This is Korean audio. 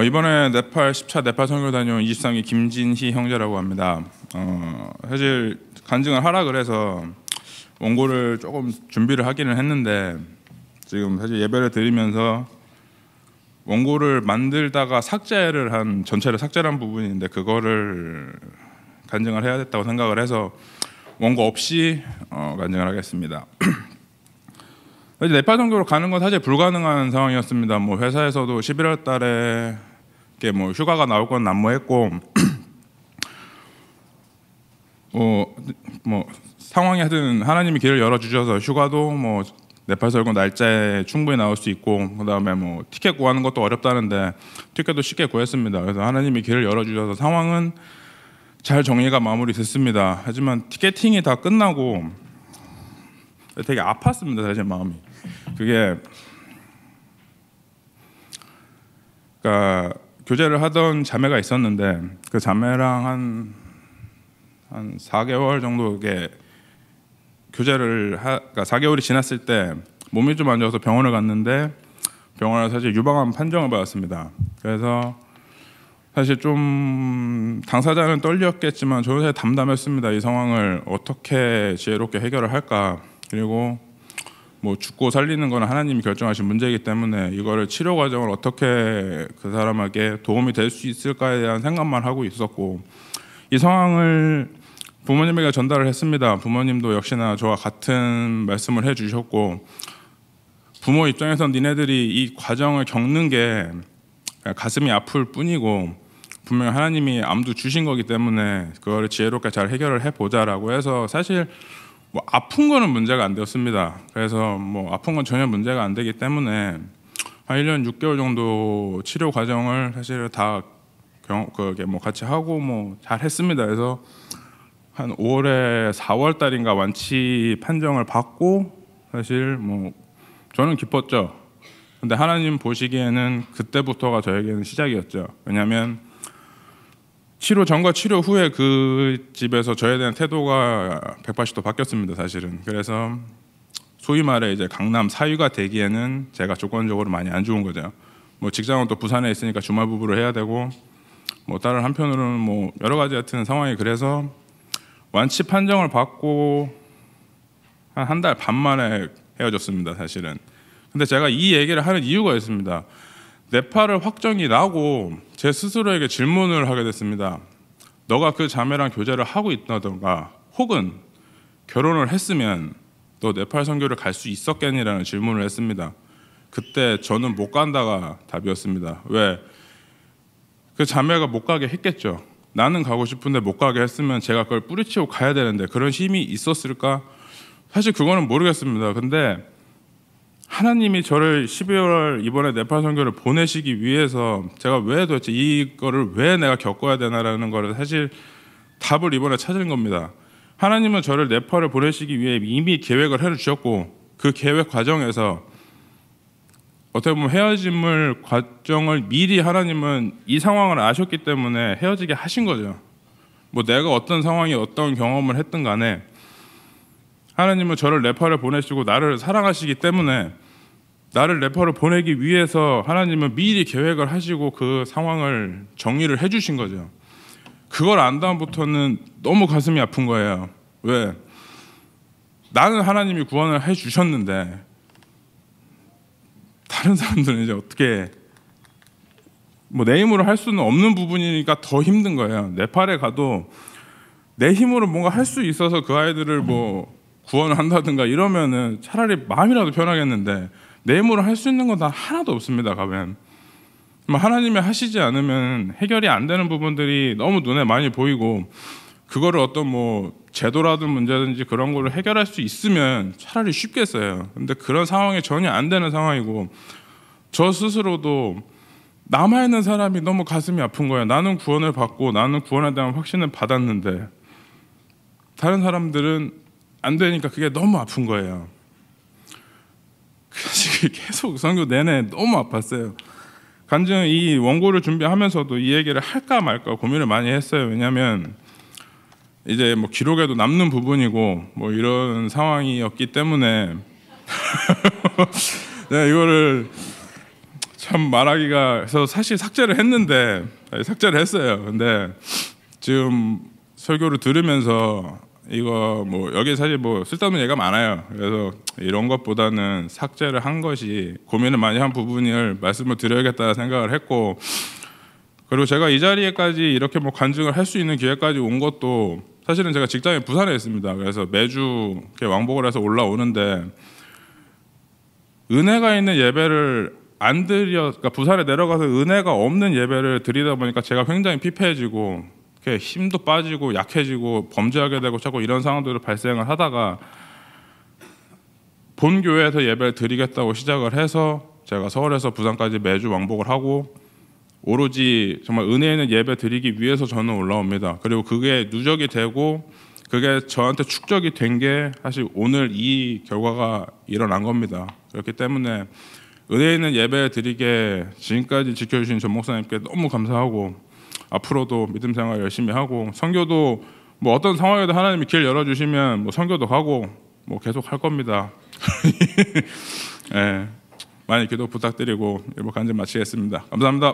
이번에 네팔 10차 네팔 선교 다녀온 23기 김진희 형제라고 합니다. 사실 간증을 하라 그래서 원고를 조금 준비를 하기는 했는데 지금 사실 예배를 드리면서 원고를 만들다가 전체를 삭제를 한 부분인데 그거를 간증을 해야 됐다고 생각을 해서 원고 없이 간증을 하겠습니다. 네팔 선교로 가는 건 사실 불가능한 상황이었습니다. 뭐 회사에서도 11월 달에 뭐 휴가가 나올 건 난무했고 뭐 상황이 하여튼 하나님이 길을 열어주셔서 휴가도 뭐 네팔 설교 날짜에 충분히 나올 수 있고 그다음에 뭐 티켓 구하는 것도 어렵다는데 티켓도 쉽게 구했습니다. 그래서 하나님이 길을 열어주셔서 상황은 잘 정리가 마무리됐습니다. 하지만 티켓팅이 다 끝나고 되게 아팠습니다. 사실 마음이. 그게 그러니까 교제를 하던 자매가 있었는데 그 자매랑 한 4개월 정도 교제를 그러니까 4개월이 지났을 때 몸이 좀 안 좋아서 병원을 갔는데 병원에서 사실 유방암 판정을 받았습니다. 그래서 사실 좀 당사자는 떨렸겠지만 저는 사실 담담했습니다. 이 상황을 어떻게 지혜롭게 해결을 할까. 그리고 뭐 죽고 살리는 건 하나님이 결정하신 문제이기 때문에 이거를 치료 과정을 어떻게 그 사람에게 도움이 될 수 있을까에 대한 생각만 하고 있었고 이 상황을 부모님에게 전달을 했습니다. 부모님도 역시나 저와 같은 말씀을 해주셨고 부모 입장에선 니네들이 이 과정을 겪는 게 가슴이 아플 뿐이고 분명히 하나님이 암도 주신 거기 때문에 그거를 지혜롭게 잘 해결을 해보자라고 해서 사실 뭐 아픈 거는 문제가 안 되었습니다. 그래서 뭐 아픈 건 전혀 문제가 안 되기 때문에 한 1년 6개월 정도 치료 과정을 사실 다 그게 뭐 같이 하고 뭐 잘 했습니다. 그래서 한 5월에 4월 달인가 완치 판정을 받고 사실 뭐 저는 기뻤죠. 근데 하나님 보시기에는 그때부터가 저에게는 시작이었죠. 왜냐하면 치료 전과 치료 후에 그 집에서 저에 대한 태도가 180도 바뀌었습니다. 사실은. 그래서 소위 말해 이제 강남 사위가 되기에는 제가 조건적으로 많이 안 좋은 거죠. 뭐 직장은 또 부산에 있으니까 주말 부부를 해야 되고 뭐 다른 한편으로는 뭐 여러 가지 같은 상황이 그래서 완치 판정을 받고 한 달 반 만에 헤어졌습니다. 사실은. 근데 제가 이 얘기를 하는 이유가 있습니다. 네팔을 확정이 나고 제 스스로에게 질문을 하게 됐습니다. 너가 그 자매랑 교제를 하고 있다던가 혹은 결혼을 했으면 너 네팔 선교를 갈 수 있었겠니라는 질문을 했습니다. 그때 저는 못 간다가 답이었습니다. 왜? 그 자매가 못 가게 했겠죠. 나는 가고 싶은데 못 가게 했으면 제가 그걸 뿌리치고 가야 되는데 그런 힘이 있었을까? 사실 그거는 모르겠습니다. 근데 하나님이 저를 12월 이번에 네팔 선교를 보내시기 위해서 제가 왜 도대체 이거를 왜 내가 겪어야 되나라는 거를 사실 답을 이번에 찾은 겁니다. 하나님은 저를 네팔을 보내시기 위해 이미 계획을 해주셨고 그 계획 과정에서 어떻게 보면 헤어짐을 과정을 미리 하나님은 이 상황을 아셨기 때문에 헤어지게 하신 거죠. 뭐 내가 어떤 상황이 어떤 경험을 했든 간에 하나님은 저를 네팔을 보내시고 나를 사랑하시기 때문에 나를 네팔을 보내기 위해서 하나님은 미리 계획을 하시고 그 상황을 정리를 해주신 거죠. 그걸 안 다음부터는 너무 가슴이 아픈 거예요. 왜? 나는 하나님이 구원을 해주셨는데 다른 사람들은 이제 어떻게 뭐 내 힘으로 할 수는 없는 부분이니까 더 힘든 거예요. 네팔에 가도 내 힘으로 뭔가 할 수 있어서 그 아이들을 뭐 구원을 한다든가 이러면은 차라리 마음이라도 편하겠는데 내 힘으로 할 수 있는 건 다 하나도 없습니다. 가면 하나님이 하시지 않으면 해결이 안 되는 부분들이 너무 눈에 많이 보이고 그거를 어떤 뭐 제도라든 문제든지 그런 거를 해결할 수 있으면 차라리 쉽겠어요. 근데 그런 상황이 전혀 안 되는 상황이고 저 스스로도 남아있는 사람이 너무 가슴이 아픈 거예요. 나는 구원을 받고 나는 구원에 대한 확신을 받았는데 다른 사람들은 안 되니까 그게 너무 아픈 거예요. 그래서 계속 선교 내내 너무 아팠어요. 간증 이 원고를 준비하면서도 이 얘기를 할까 말까 고민을 많이 했어요. 왜냐하면 이제 뭐 기록에도 남는 부분이고 뭐 이런 상황이었기 때문에 네, 이거를 참 말하기가 해서 사실 삭제를 했어요. 근데 지금 설교를 들으면서 이거 뭐 여기 사실 뭐 쓸데없는 얘기가 많아요. 그래서 이런 것보다는 삭제를 한 것이 고민을 많이 한 부분을 말씀을 드려야겠다 생각을 했고, 그리고 제가 이 자리에까지 이렇게 뭐 간증을 할 수 있는 기회까지 온 것도 사실은 제가 직장이 부산에 있습니다. 그래서 매주 이렇게 왕복을 해서 올라오는데 은혜가 있는 예배를 안 그러니까 부산에 내려가서 은혜가 없는 예배를 드리다 보니까 제가 굉장히 피폐해지고 힘도 빠지고 약해지고 범죄하게 되고 자꾸 이런 상황들을 발생을 하다가 본 교회에서 예배를 드리겠다고 시작을 해서 제가 서울에서 부산까지 매주 왕복을 하고 오로지 정말 은혜 있는 예배 드리기 위해서 저는 올라옵니다. 그리고 그게 누적이 되고 그게 저한테 축적이 된 게 사실 오늘 이 결과가 일어난 겁니다. 그렇기 때문에 은혜 있는 예배 드리게 지금까지 지켜주신 전 목사님께 너무 감사하고 앞으로도 믿음 생활 열심히 하고 선교도 뭐 어떤 상황에도 하나님이 길 열어주시면 뭐 선교도 가고 뭐 계속 할 겁니다. 네, 많이 기도 부탁드리고 일부 간증 마치겠습니다. 감사합니다.